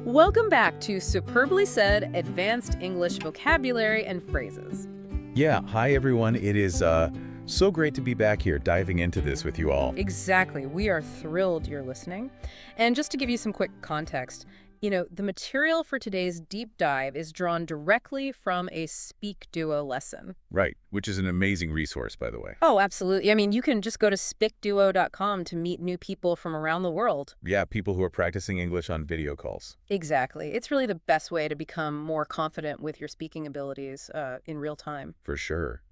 Welcome back to Superbly Said Advanced English Vocabulary and Phrases. Yeah, hi everyone. It is so great to be back here diving into this with you all. Exactly. We are thrilled you're listening. And just to give you some quick context, the material for today's deep dive is drawn directly from a SpeakDuo lesson. Right, which is an amazing resource, by the way. Oh, absolutely. I mean, you can just go to SpeakDuo.com to meet new people from around the world. Yeah, people who are practicing English on video calls. Exactly. It's really the best way to become more confident with your speaking abilities in real time. For sure.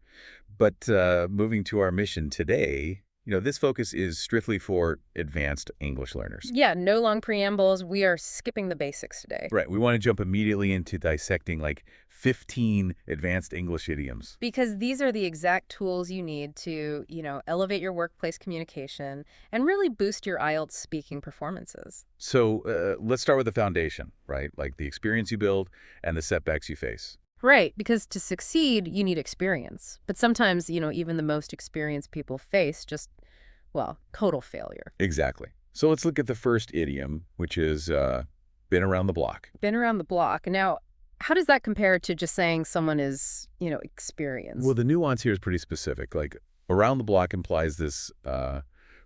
But moving to our mission today, this focus is strictly for advanced English learners. Yeah, no long preambles. We are skipping the basics today. Right, we want to jump immediately into dissecting like 15 advanced English idioms. Because these are the exact tools you need to, elevate your workplace communication and really boost your IELTS speaking performances. So let's start with the foundation, right? Like the experience you build and the setbacks you face. Right, because to succeed, you need experience. But sometimes, even the most experienced people face just, total failure. Exactly. So let's look at the first idiom, which is been around the block. Been around the block. Now, how does that compare to just saying someone is, experienced? Well, the nuance here is pretty specific. Like around the block implies this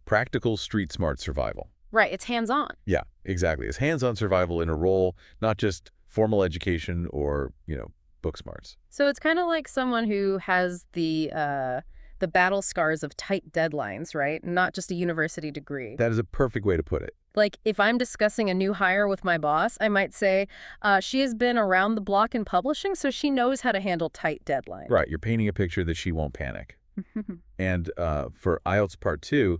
practical street smart survival. Right, it's hands-on. Yeah, exactly. It's hands-on survival in a role, not just formal education or, book smarts. So it's kind of like someone who has the battle scars of tight deadlines, right? Not just a university degree. That is a perfect way to put it. Like if I'm discussing a new hire with my boss, I might say, she has been around the block in publishing, so she knows how to handle tight deadlines. Right. You're painting a picture that she won't panic. And for IELTS Part 2,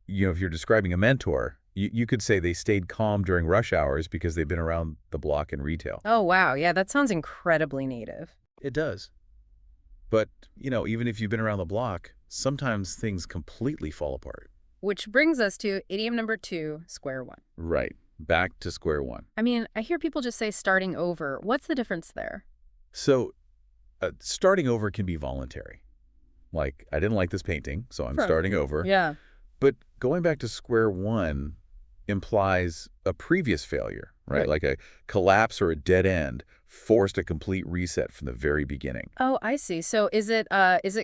if you're describing a mentor, you could say they stayed calm during rush hours because they've been around the block in retail. Oh, wow. Yeah, that sounds incredibly native. It does. But, even if you've been around the block, sometimes things completely fall apart. Which brings us to idiom number 2, square one. Right. Back to square one. I mean, I hear people just say starting over. What's the difference there? So, starting over can be voluntary. Like, I didn't like this painting, so I'm starting over. Yeah. But going back to square one implies a previous failure, right? Like a collapse or a dead end forced a complete reset from the very beginning. Oh, I see. So is it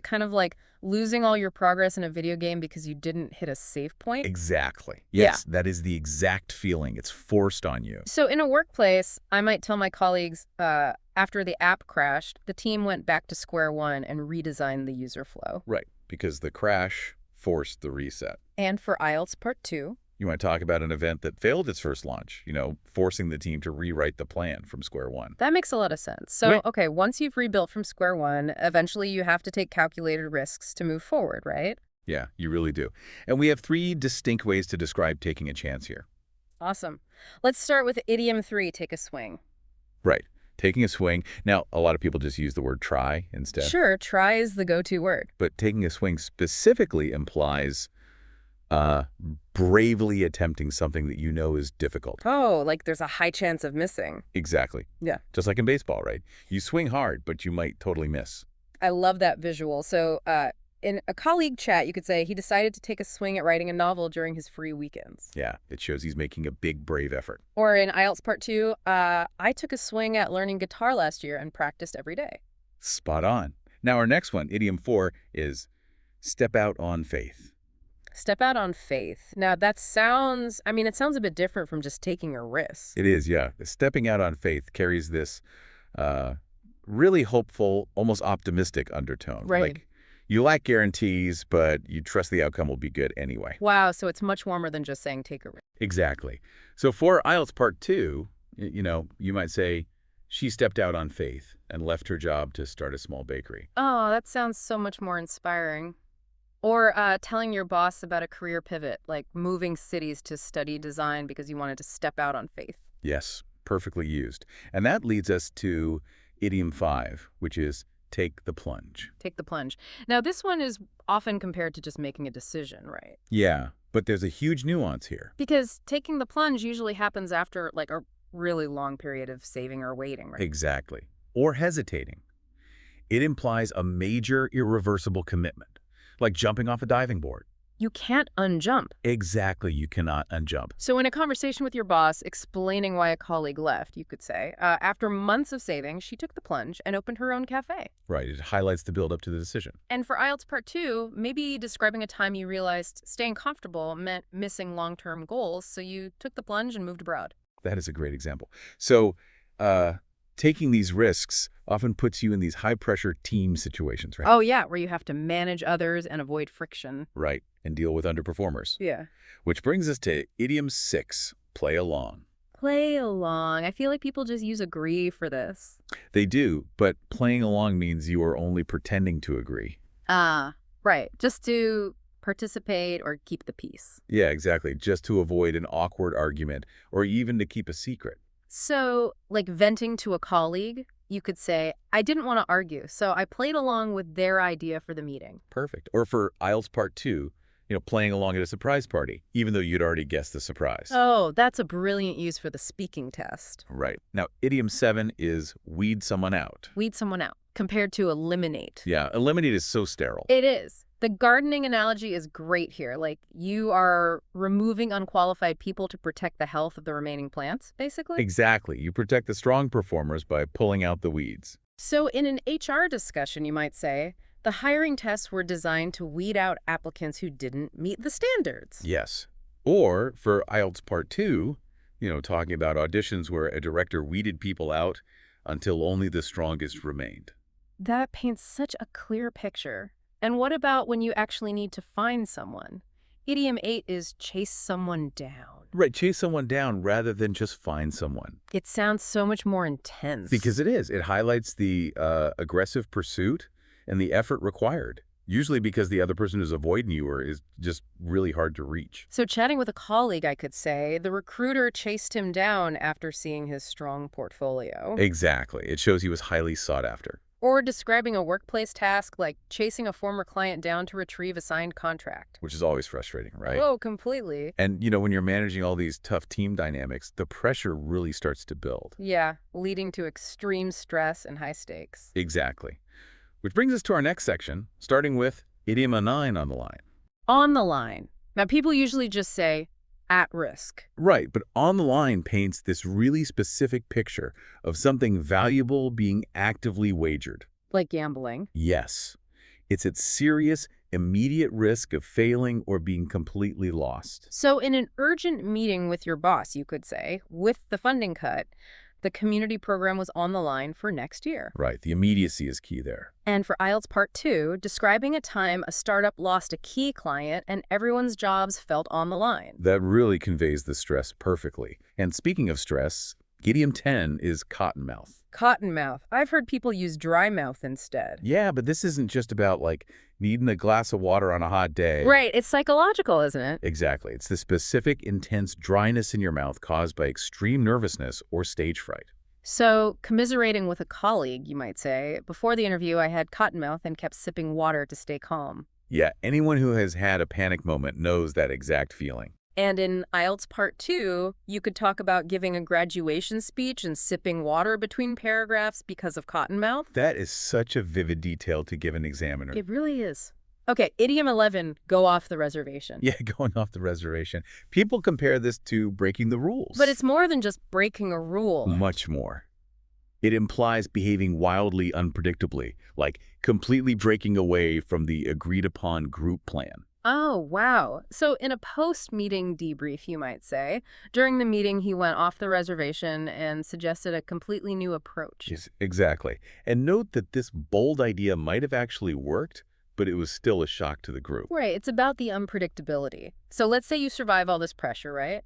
kind of like losing all your progress in a video game because you didn't hit a save point? Exactly. Yes, that is the exact feeling. It's forced on you. So in a workplace, I might tell my colleagues, after the app crashed, the team went back to square one and redesigned the user flow. Right, because the crash forced the reset. And for IELTS Part 2, you might talk about an event that failed its first launch, forcing the team to rewrite the plan from square one. that makes a lot of sense. So, okay, once you've rebuilt from square one, eventually you have to take calculated risks to move forward, right? Yeah, you really do. And we have 3 distinct ways to describe taking a chance here. Awesome. Let's start with idiom 3, take a swing. Right. Taking a swing. Now, a lot of people just use the word try instead. Sure, try is the go-to word. But taking a swing specifically implies bravely attempting something that is difficult. Oh, like there's a high chance of missing. Exactly. Yeah. Just like in baseball, right? You swing hard, but you might totally miss. I love that visual. So in a colleague chat, you could say he decided to take a swing at writing a novel during his free weekends. Yeah, it shows he's making a big, brave effort. Or in IELTS Part 2, I took a swing at learning guitar last year and practiced every day. Spot on. Now, our next one, idiom 4, is step out on faith. Step out on faith. Now, it sounds a bit different from just taking a risk. It is, yeah. Stepping out on faith carries this really hopeful, almost optimistic undertone. Right. Like, you lack guarantees, but you trust the outcome will be good anyway. Wow, so it's much warmer than just saying take a risk. Exactly. So for IELTS Part 2, you might say, she stepped out on faith and left her job to start a small bakery. Oh, that sounds so much more inspiring. Or telling your boss about a career pivot, like moving cities to study design because you wanted to step out on faith. Yes, perfectly used. And that leads us to idiom 5, which is take the plunge. Take the plunge. Now, this one is often compared to just making a decision, right? Yeah, but there's a huge nuance here. Because taking the plunge usually happens after like a really long period of saving or waiting, right? Exactly. Or hesitating. It implies a major irreversible commitment, like jumping off a diving board. You can't unjump. Exactly, you cannot unjump. So in a conversation with your boss explaining why a colleague left, you could say, after months of saving, she took the plunge and opened her own cafe. Right, it highlights the build-up to the decision. And for IELTS Part 2, maybe describing a time you realized staying comfortable meant missing long-term goals, so you took the plunge and moved abroad. That is a great example. So, taking these risks often puts you in these high-pressure team situations, right? Oh, yeah, where you have to manage others and avoid friction. Right, and deal with underperformers. Yeah. Which brings us to idiom 6, play along. Play along. I feel like people just use agree for this. They do, but playing along means you are only pretending to agree. Ah, right. Just to participate or keep the peace. Yeah, exactly, just to avoid an awkward argument or even to keep a secret. So, like venting to a colleague, you could say, I didn't want to argue, so I played along with their idea for the meeting. Perfect. Or for IELTS Part 2, playing along at a surprise party, even though you'd already guessed the surprise. Oh, that's a brilliant use for the speaking test. Right. Now, idiom 7 is weed someone out. Weed someone out, compared to eliminate. Yeah, eliminate is so sterile. It is. The gardening analogy is great here. Like, you are removing unqualified people to protect the health of the remaining plants, basically. Exactly. You protect the strong performers by pulling out the weeds. So in an HR discussion, you might say, the hiring tests were designed to weed out applicants who didn't meet the standards. Yes. Or for IELTS Part 2, talking about auditions where a director weeded people out until only the strongest remained. That paints such a clear picture. And what about when you actually need to find someone? Idiom 8 is chase someone down. Right, chase someone down rather than just find someone. It sounds so much more intense. Because it is. It highlights the aggressive pursuit and the effort required, usually because the other person who's avoiding you or is just really hard to reach. So chatting with a colleague, I could say, the recruiter chased him down after seeing his strong portfolio. Exactly. It shows he was highly sought after. Or describing a workplace task like chasing a former client down to retrieve a signed contract. Which is always frustrating, right? Oh, completely. And, when you're managing all these tough team dynamics, the pressure really starts to build. Yeah, leading to extreme stress and high stakes. Exactly. Which brings us to our next section, starting with idiom 9 on the line. On the line. Now, people usually just say, at risk. Right, but on the line paints this really specific picture of something valuable being actively wagered. Like gambling. Yes. It's at serious, immediate risk of failing or being completely lost. So in an urgent meeting with your boss, you could say, with the funding cut, the community program was on the line for next year. Right, the immediacy is key there. And for IELTS Part 2, describing a time a startup lost a key client and everyone's jobs felt on the line. That really conveys the stress perfectly. And speaking of stress, idiom 10 is cottonmouth. Cottonmouth. I've heard people use dry mouth instead. Yeah, but this isn't just about, needing a glass of water on a hot day. Right, it's psychological, isn't it? Exactly. It's the specific, intense dryness in your mouth caused by extreme nervousness or stage fright. So, commiserating with a colleague, you might say, before the interview I had cottonmouth and kept sipping water to stay calm. Yeah, anyone who has had a panic moment knows that exact feeling. And in IELTS Part 2, you could talk about giving a graduation speech and sipping water between paragraphs because of cottonmouth. That is such a vivid detail to give an examiner. It really is. Okay, idiom 11, go off the reservation. Yeah, going off the reservation. People compare this to breaking the rules. But it's more than just breaking a rule. Much more. It implies behaving wildly unpredictably, like completely breaking away from the agreed-upon group plan. Oh, wow. So in a post-meeting debrief, you might say, during the meeting he went off the reservation and suggested a completely new approach. Yes, exactly. And note that this bold idea might have actually worked, but it was still a shock to the group. Right, it's about the unpredictability. So let's say you survive all this pressure, right?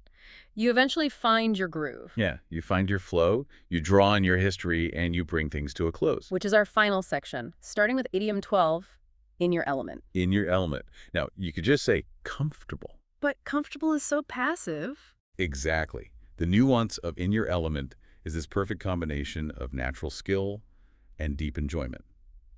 You eventually find your groove. Yeah, you find your flow, you draw on your history, and you bring things to a close. Which is our final section, starting with idiom 12, in your element. In your element. Now, you could just say comfortable. But comfortable is so passive. Exactly. The nuance of in your element is this perfect combination of natural skill and deep enjoyment.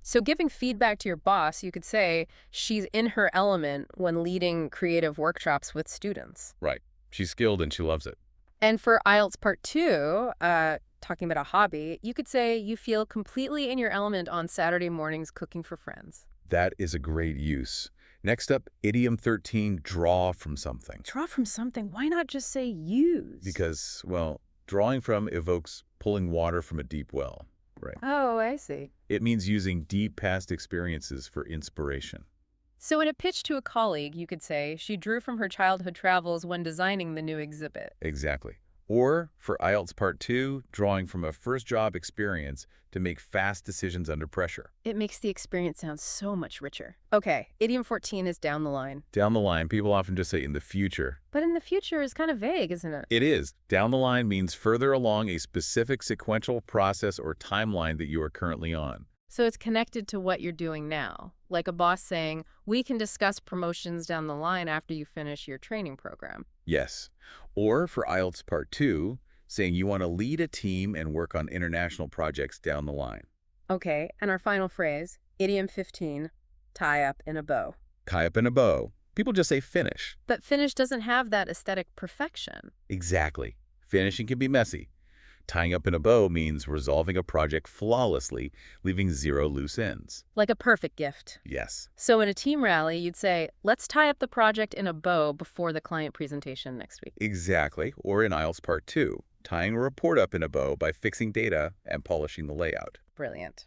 So giving feedback to your boss, you could say she's in her element when leading creative workshops with students. Right. She's skilled and she loves it. And for IELTS Part 2, talking about a hobby, you could say you feel completely in your element on Saturday mornings cooking for friends. That is a great use. Next up, idiom 13, draw from something. Draw from something. Why not just say use? Because, well, drawing from evokes pulling water from a deep well, right? Oh, I see. It means using deep past experiences for inspiration. So in a pitch to a colleague, you could say, she drew from her childhood travels when designing the new exhibit. Exactly. Or, for IELTS Part 2, drawing from a first job experience to make fast decisions under pressure. It makes the experience sound so much richer. Okay, idiom 14 is down the line. Down the line, people often just say in the future. But in the future is kind of vague, isn't it? It is. Down the line means further along a specific sequential process or timeline that you are currently on. So it's connected to what you're doing now. Like a boss saying, we can discuss promotions down the line after you finish your training program. Yes. Or for IELTS Part 2, saying you want to lead a team and work on international projects down the line. Okay, and our final phrase, idiom 15, tie up in a bow. Tie up in a bow. People just say finish. But finish doesn't have that aesthetic perfection. Exactly. Finishing can be messy. Tying up in a bow means resolving a project flawlessly, leaving zero loose ends. Like a perfect gift. Yes. So in a team rally, you'd say, let's tie up the project in a bow before the client presentation next week. Exactly. Or in IELTS Part 2, tying a report up in a bow by fixing data and polishing the layout. Brilliant.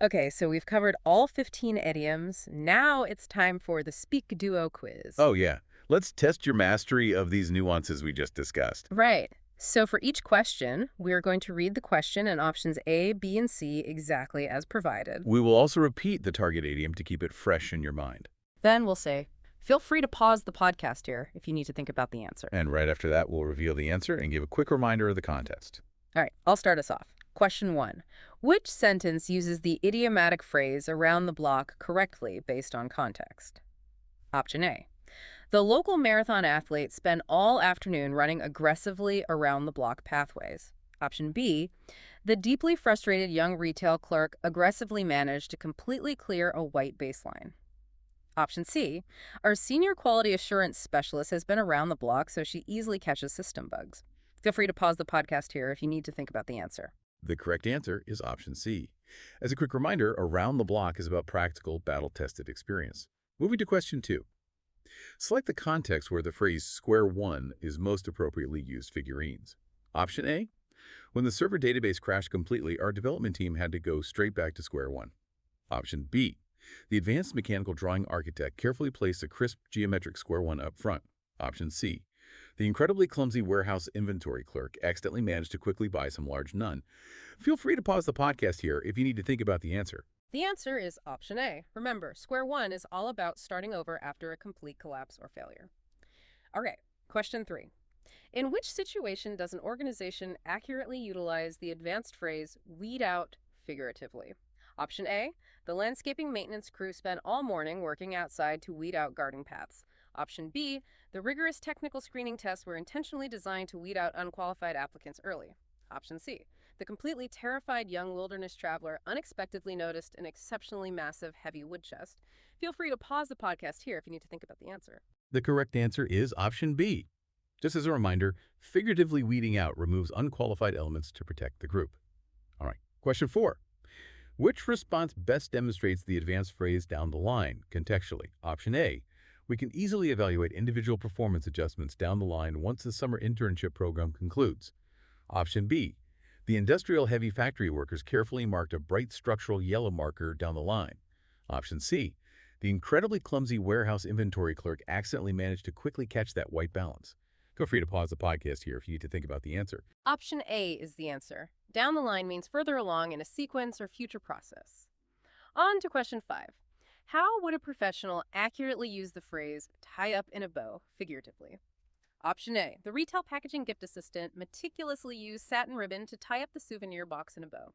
Okay, so we've covered all 15 idioms. Now it's time for the SpeakDuo quiz. Oh, yeah. Let's test your mastery of these nuances we just discussed. Right. So for each question, we're going to read the question in options A, B, and C exactly as provided. We will also repeat the target idiom to keep it fresh in your mind. Then we'll say, feel free to pause the podcast here if you need to think about the answer. And right after that, we'll reveal the answer and give a quick reminder of the contest. All right, I'll start us off. Question 1. Which sentence uses the idiomatic phrase around the block correctly based on context? Option A. The local marathon athletes spend all afternoon running aggressively around the block pathways. Option B. The deeply frustrated young retail clerk aggressively managed to completely clear a white baseline. Option C. Our senior quality assurance specialist has been around the block, so she easily catches system bugs. Feel free to pause the podcast here if you need to think about the answer. The correct answer is option C. As a quick reminder, around the block is about practical, battle-tested experience. Moving to question 2. Select the context where the phrase square one is most appropriately used figurines. Option A. When the server database crashed completely, our development team had to go straight back to square one. Option B. The advanced mechanical drawing architect carefully placed a crisp geometric square one up front. Option C. The incredibly clumsy warehouse inventory clerk accidentally managed to quickly buy some large none. Feel free to pause the podcast here if you need to think about the answer. The answer is option A. Remember, square one is all about starting over after a complete collapse or failure. All right, question 3. In which situation does an organization accurately utilize the advanced phrase weed out figuratively? Option A. The landscaping maintenance crew spent all morning working outside to weed out garden paths. Option B. The rigorous technical screening tests were intentionally designed to weed out unqualified applicants early. Option C. The completely terrified young wilderness traveler unexpectedly noticed an exceptionally massive, heavy wood chest. Feel free to pause the podcast here if you need to think about the answer. The correct answer is option B. Just as a reminder, figuratively weeding out removes unqualified elements to protect the group. All right, question 4. Which response best demonstrates the advanced phrase down the line, contextually? Option A. We can easily evaluate individual performance adjustments down the line once the summer internship program concludes. Option B. The industrial heavy factory workers carefully marked a bright structural yellow marker down the line. Option C. The incredibly clumsy warehouse inventory clerk accidentally managed to quickly catch that white balance. Feel free to pause the podcast here if you need to think about the answer. Option A is the answer. Down the line means further along in a sequence or future process. On to question 5. How would a professional accurately use the phrase tie up in a bow figuratively? Option A. The retail packaging gift assistant meticulously used satin ribbon to tie up the souvenir box in a bow.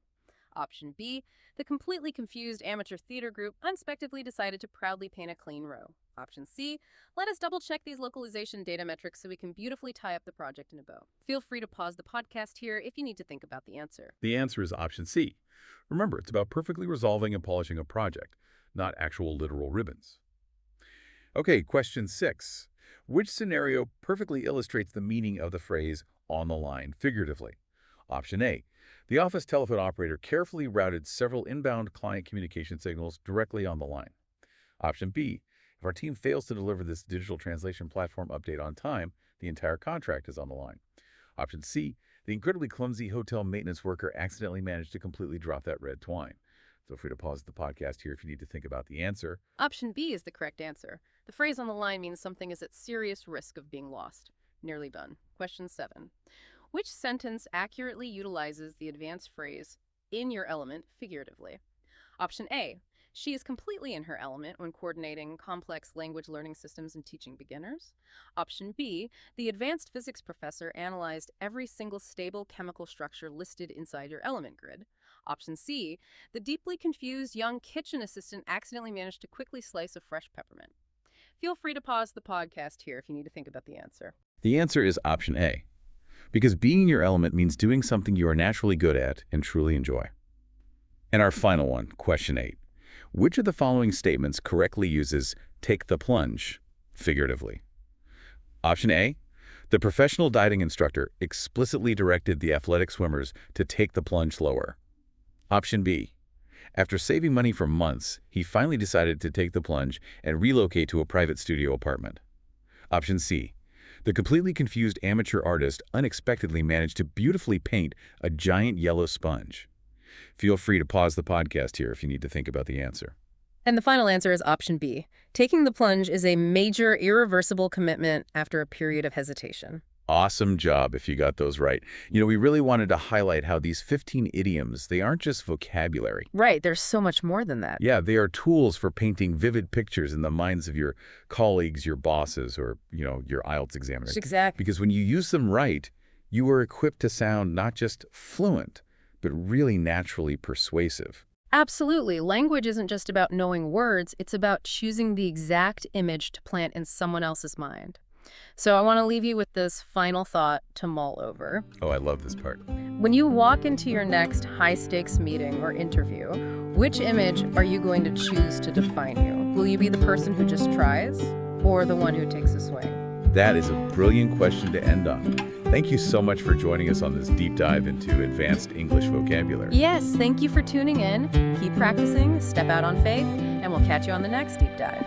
Option B. The completely confused amateur theater group unexpectedly decided to proudly paint a clean row. Option C. Let us double-check these localization data metrics so we can beautifully tie up the project in a bow. Feel free to pause the podcast here if you need to think about the answer. The answer is option C. Remember, it's about perfectly resolving and polishing a project, not actual literal ribbons. Okay, question 6. Which scenario perfectly illustrates the meaning of the phrase on the line figuratively? Option A. The office telephone operator carefully routed several inbound client communication signals directly on the line. Option B. If our team fails to deliver this digital translation platform update on time, the entire contract is on the line. Option C, the incredibly clumsy hotel maintenance worker accidentally managed to completely drop that red twine. Feel free to pause the podcast here if you need to think about the answer. Option B is the correct answer. The phrase on the line means something is at serious risk of being lost. Nearly done. Question 7. Which sentence accurately utilizes the advanced phrase, in your element, figuratively? Option A. She is completely in her element when coordinating complex language learning systems and teaching beginners. Option B. The advanced physics professor analyzed every single stable chemical structure listed inside your element grid. Option C. The deeply confused young kitchen assistant accidentally managed to quickly slice a fresh peppermint. Feel free to pause the podcast here if you need to think about the answer. The answer is option A, because being in your element means doing something you are naturally good at and truly enjoy. And our final one, question 8. Which of the following statements correctly uses take the plunge, figuratively? Option A, the professional diving instructor explicitly directed the athletic swimmers to take the plunge lower. Option B, after saving money for months, he finally decided to take the plunge and relocate to a private studio apartment. Option C, the completely confused amateur artist unexpectedly managed to beautifully paint a giant yellow sponge. Feel free to pause the podcast here if you need to think about the answer. And the final answer is option B. Taking the plunge is a major, irreversible commitment after a period of hesitation. Awesome job if you got those right. We really wanted to highlight how these 15 idioms, they aren't just vocabulary. Right, there's so much more than that. Yeah, they are tools for painting vivid pictures in the minds of your colleagues, your bosses, or, your IELTS examiner. Exactly. Because when you use them right, you are equipped to sound not just fluent, but really naturally persuasive. Absolutely. Language isn't just about knowing words, it's about choosing the exact image to plant in someone else's mind. So I want to leave you with this final thought to mull over. Oh, I love this part. When you walk into your next high-stakes meeting or interview, which image are you going to choose to define you? Will you be the person who just tries, or the one who takes a swing? That is a brilliant question to end on. Thank you so much for joining us on this deep dive into advanced English vocabulary. Yes, thank you for tuning in. Keep practicing, step out on faith, and we'll catch you on the next deep dive.